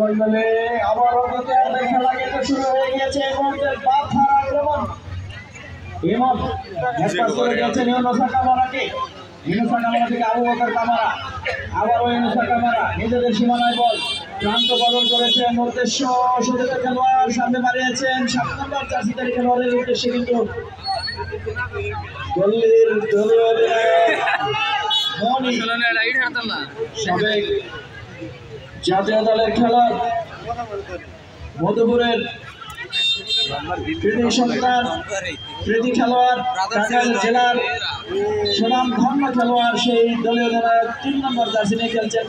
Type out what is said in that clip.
মন্ডলে আবার খেলা কিন্তু শুরু হয়ে গিয়েছে নিজেদের সীমানায় বল প্রান্ত বদল করেছেন উদ্দেশ্য খেলোয়াড় সামনে মারিয়েছেন 7 নম্বর জার্সিধারী খেলোয়াড়ের উদ্দেশ্যে কিন্তু জাতীয় দলের খেলোয়াড় মধুপুরের সন্তান কৃতি খেলোয়াড় টাঙ্গাইল জেলার সুনামধন্য খেলোয়াড় সেই দলীয় 3 নম্বর জার্সি নিয়ে খেলছেন।